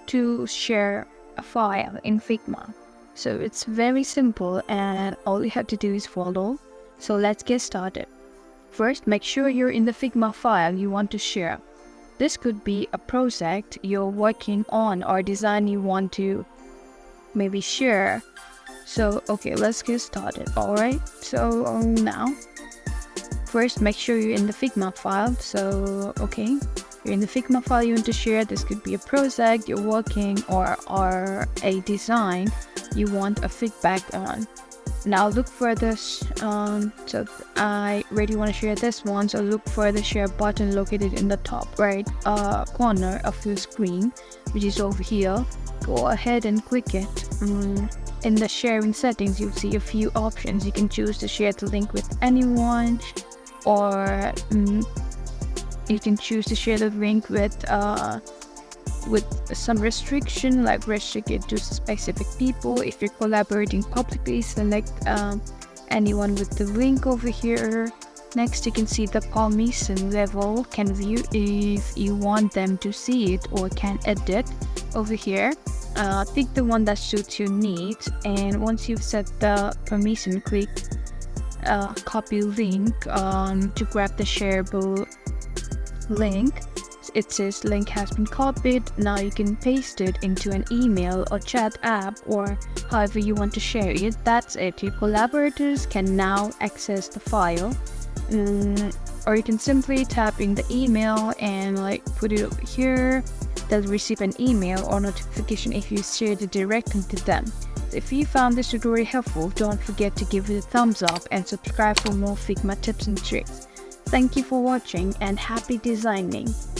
to share a file in Figma. So it's very simple and all you have to do is follow. So let's get started. First, make sure you're in the Figma file you want to share. This could be a project you're working on or design you want to maybe share. So okay, let's get started. Alright, so now first make sure you're in the Figma file. So okay, you're in the Figma file you want to share. This could be a project you're working or a design you want a feedback on. Now look for this, so I really want to share this one, so look for the share button located in the top right corner of your screen, which is over here. Go ahead and click it. In the sharing settings, you'll see a few options. You can choose to share the link with anyone, or you can choose to share the link with some restriction, like restrict it to specific people. If you're collaborating publicly, select anyone with the link over here. Next, you can see the permission level, can view if you want them to see it, or can edit over here. Pick the one that suits your needs, and once you've set the permission, click copy link to grab the shareable link. It says link has been copied. Now you can paste it into an email or chat app, or however you want to share it. That's it. Your collaborators can now access the file. Or you can simply tap in the email and like put it over here. They'll receive an email or notification if you share it directly to them. So if you found this tutorial helpful, don't forget to give it a thumbs up and subscribe for more Figma tips and tricks. Thank you for watching and happy designing.